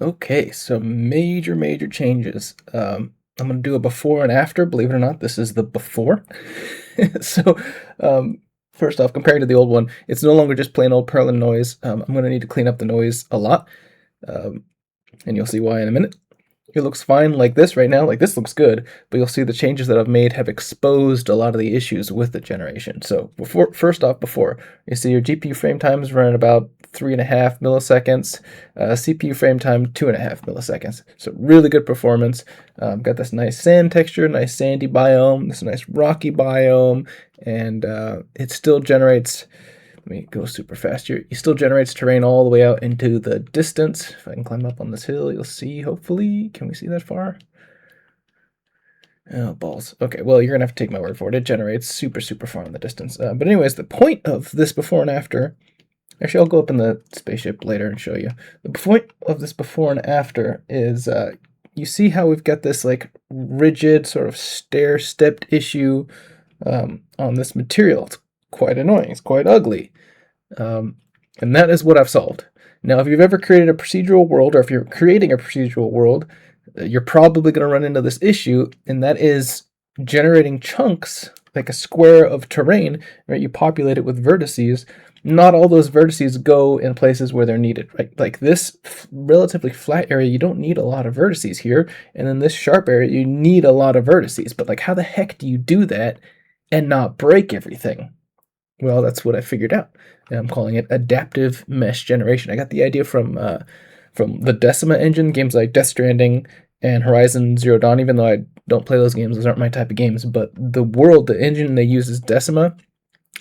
Okay, so major changes. I'm going to do a before and after. Believe it or not, this is the before. So, first off, comparing to the old one, it's no longer just plain old purling noise. I'm going to need to clean up the noise a lot, um, and you'll see why in a minute. It looks fine like this right now, like this looks good, but you'll see the changes that I've made have exposed a lot of the issues with the generation. So first off, you see your GPU frame time is running about 3.5 milliseconds, CPU frame time 2.5 milliseconds. So really good performance. Got this nice sand texture, nice sandy biome, this nice rocky biome, and it still generates. Let me go super fast here. It still generates terrain all the way out into the distance. If I can climb up on this hill, you'll see, hopefully. Can we see that far? Oh, balls. Okay, well, you're going to have to take my word for it. It generates super far in the distance. But anyways, the point of this before and after... Actually, I'll go up in the spaceship later and show you. The point of this before and after is... you see how we've got this like rigid sort of stair-stepped issue on this material. It's quite annoying. It's quite ugly. And that is what I've solved. Now, if you've ever created a procedural world, or if you're creating a procedural world, you're probably going to run into this issue, and that is generating chunks, like a square of terrain, right? You populate it with vertices. Not all those vertices go in places where they're needed, right? Like this relatively flat area, you don't need a lot of vertices here, and then this sharp area, you need a lot of vertices. But like, how the heck do you do that and not break everything? Well, that's what I figured out. And I'm calling it adaptive mesh generation. I got the idea from the Decima engine, games like Death Stranding and Horizon Zero Dawn, even though I don't play those games, those aren't my type of games. But the engine they use is Decima,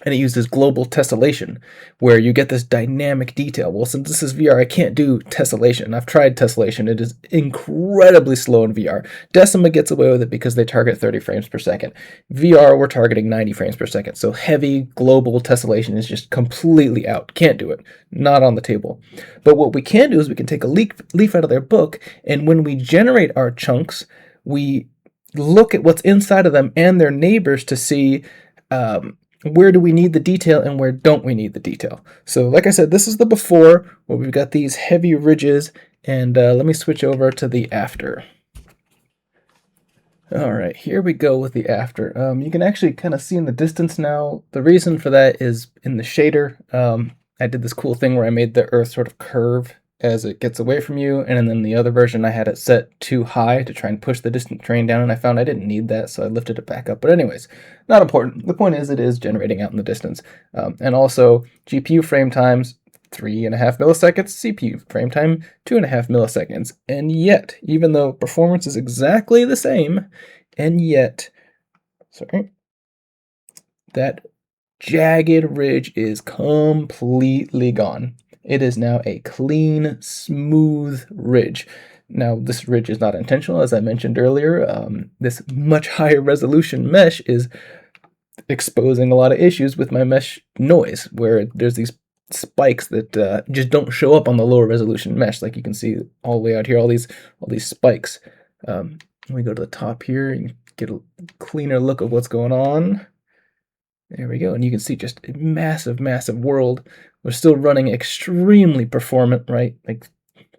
and it uses global tessellation, where you get this dynamic detail. Well, since this is VR, I can't do tessellation. I've tried tessellation. It is incredibly slow in VR. Decima gets away with it because they target 30 frames per second. VR, we're targeting 90 frames per second. So heavy global tessellation is just completely out. Can't do it. Not on the table. But what we can do is we can take a leaf out of their book, and when we generate our chunks, we look at what's inside of them and their neighbors to see where do we need the detail and where don't we need the detail. So like I said, this is the before, where we've got these heavy ridges, and let me switch over to the after. All right, here we go with the after. You can actually kind of see in the distance now. The reason for that is in the shader. I did this cool thing where I made the earth sort of curve as it gets away from you, and then the other version I had it set too high to try and push the distant terrain down, and I found I didn't need that, so I lifted it back up. But anyways, not important. The point is it is generating out in the distance. And also, GPU frame times 3.5 milliseconds, CPU frame time 2.5 milliseconds. And yet, even though performance is exactly the same, and yet, that jagged ridge is completely gone. It is now a clean, smooth ridge. Now, this ridge is not intentional, as I mentioned earlier. This much higher resolution mesh is exposing a lot of issues with my mesh noise, where there's these spikes that just don't show up on the lower resolution mesh. Like you can see all the way out here, all these spikes. Let me go to the top here and get a cleaner look of what's going on. There we go, and you can see just a massive world. We're still running extremely performant, right? Like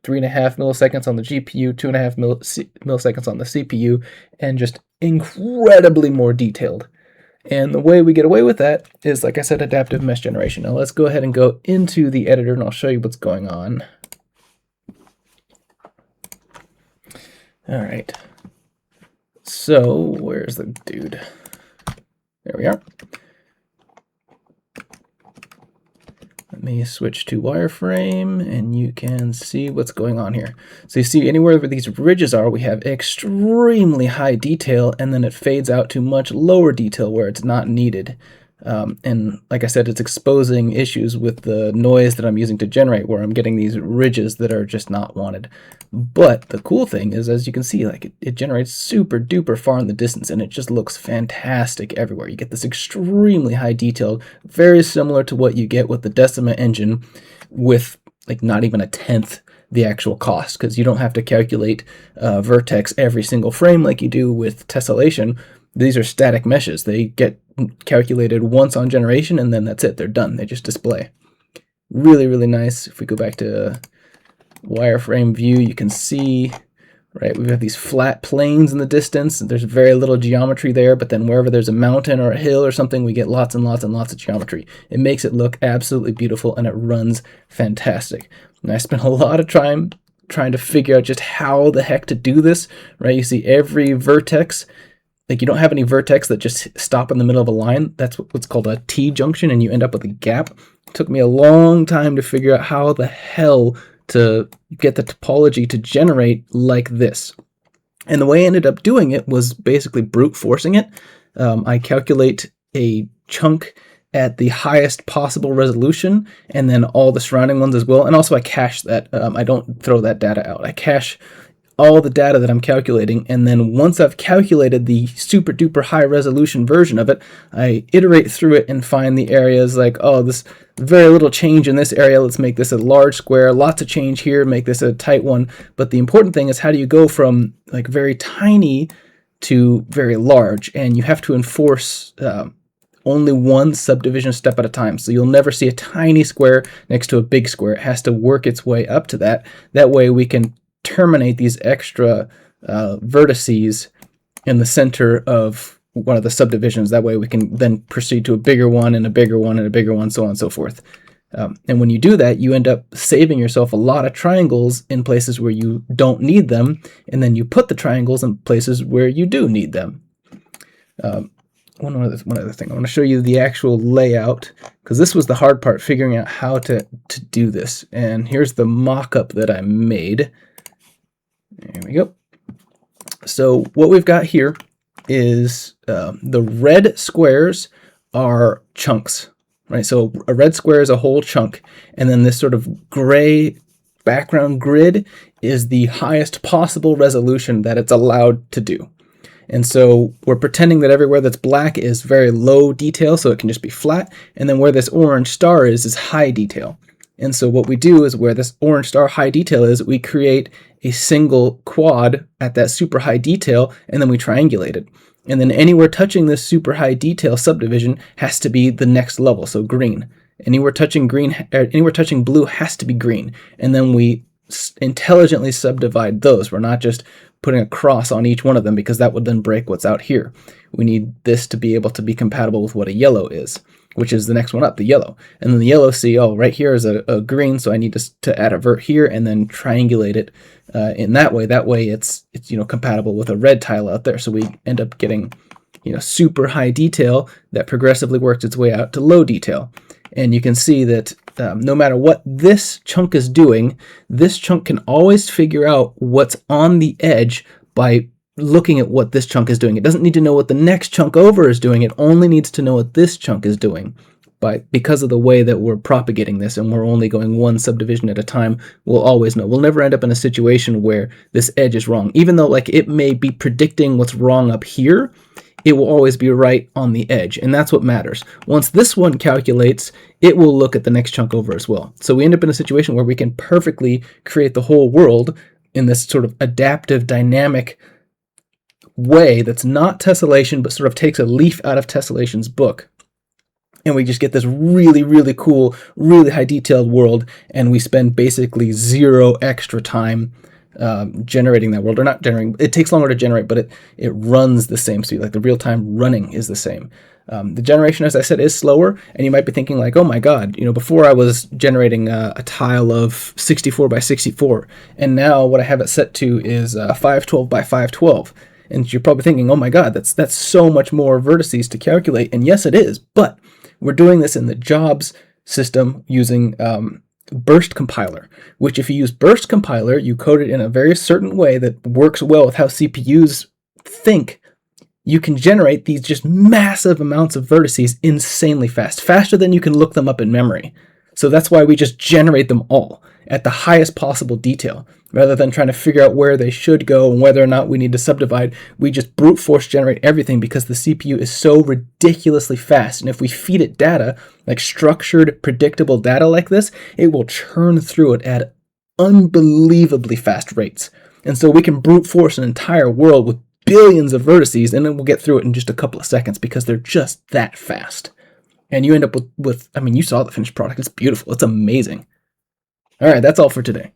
3.5 milliseconds on the GPU, 2.5 milliseconds on the CPU, and just incredibly more detailed. And the way we get away with that is, like I said, adaptive mesh generation. Now let's go ahead and go into the editor, and I'll show you what's going on. All right. So where's the dude? There we are. Let me switch to wireframe, and you can see what's going on here. So you see anywhere where these ridges are, we have extremely high detail, and then it fades out to much lower detail where it's not needed. And like I said, it's exposing issues with the noise that I'm using to generate, where I'm getting these ridges that are just not wanted. But the cool thing is, as you can see, like it generates super duper far in the distance, and it just looks fantastic everywhere. You get this extremely high detail, very similar to what you get with the Decima engine, with like not even a tenth the actual cost, because you don't have to calculate vertex every single frame like you do with tessellation. These are static meshes. They get calculated once on generation, and then that's it. They're done. They just display. Really nice. If we go back to wireframe view, you can see, right, we've got these flat planes in the distance. There's very little geometry there, but then wherever there's a mountain or a hill or something, we get lots and lots and lots of geometry. It makes it look absolutely beautiful, and it runs fantastic. And I spent a lot of time trying to figure out just how the heck to do this, right? You see every vertex, like you don't have any vertex that just stop in the middle of a line. That's what's called a T-junction, and you end up with a gap. It took me a long time to figure out how the hell to get the topology to generate like this. And the way I ended up doing it was basically brute forcing it. I calculate a chunk at the highest possible resolution, and then all the surrounding ones as well. And also I cache that. I don't throw that data out. I cache all the data that I'm calculating, and then once I've calculated the super duper high resolution version of it, I iterate through it and find the areas like, oh, this very little change in this area, let's make this a large square, lots of change here, make this a tight one. But the important thing is, how do you go from like very tiny to very large? And you have to enforce only one subdivision step at a time. So you'll never see a tiny square next to a big square. It has to work its way up to that. That way we can terminate these extra vertices in the center of one of the subdivisions. That way we can then proceed to a bigger one and a bigger one and a bigger one, so on and so forth. And when you do that, you end up saving yourself a lot of triangles in places where you don't need them, and then you put the triangles in places where you do need them. One other thing, I want to show you the actual layout, because this was the hard part, figuring out how to do this. And here's the mock-up that I made. There we go. So what we've got here is the red squares are chunks, right? So a red square is a whole chunk, and then this sort of gray background grid is the highest possible resolution that it's allowed to do. And so we're pretending that everywhere that's black is very low detail, so it can just be flat, and then where this orange star is high detail. And so what we do is, where this orange star high detail is, we create a single quad at that super high detail, and then we triangulate it. And then anywhere touching this super high detail subdivision has to be the next level, so green. Anywhere touching blue has to be green. And then we intelligently subdivide those. We're not just putting a cross on each one of them, because that would then break what's out here. We need this to be able to be compatible with what a yellow is, which is the next one up, the yellow. And then the yellow, see, oh, right here is a green, so I need to add a vert here and then triangulate it in that way. That way it's compatible with a red tile out there. So we end up getting super high detail that progressively works its way out to low detail. And you can see that no matter what this chunk is doing, this chunk can always figure out what's on the edge by looking at what this chunk is doing. It doesn't need to know what the next chunk over is doing. It only needs to know what this chunk is doing. But because of the way that we're propagating this, and we're only going one subdivision at a time, we'll always know. We'll never end up in a situation where this edge is wrong. Even though it may be predicting what's wrong up here, it will always be right on the edge, and that's what matters. Once this one calculates, it will look at the next chunk over as well. So we end up in a situation where we can perfectly create the whole world in this sort of adaptive, dynamic way that's not tessellation, but sort of takes a leaf out of Tessellations' book. And we just get this really, really cool, really high detailed world, and we spend basically zero extra time generating that world, or not generating. It takes longer to generate, but it runs the same speed. Like the real-time running is the same. The generation, as I said, is slower, and you might be thinking like, oh my god, before I was generating a tile of 64 by 64, and now what I have it set to is 512 by 512. And you're probably thinking, oh my god, that's so much more vertices to calculate. And yes, it is, but we're doing this in the jobs system using Burst Compiler, which, if you use Burst Compiler, you code it in a very certain way that works well with how CPUs think. You can generate these just massive amounts of vertices insanely fast, faster than you can look them up in memory. So that's why we just generate them all at the highest possible detail. Rather than trying to figure out where they should go and whether or not we need to subdivide, we just brute force generate everything, because the CPU is so ridiculously fast. And if we feed it data, like structured, predictable data like this, it will churn through it at unbelievably fast rates. And so we can brute force an entire world with billions of vertices, and then we'll get through it in just a couple of seconds, because they're just that fast. And you end up with you saw the finished product. It's beautiful. It's amazing. All right, that's all for today.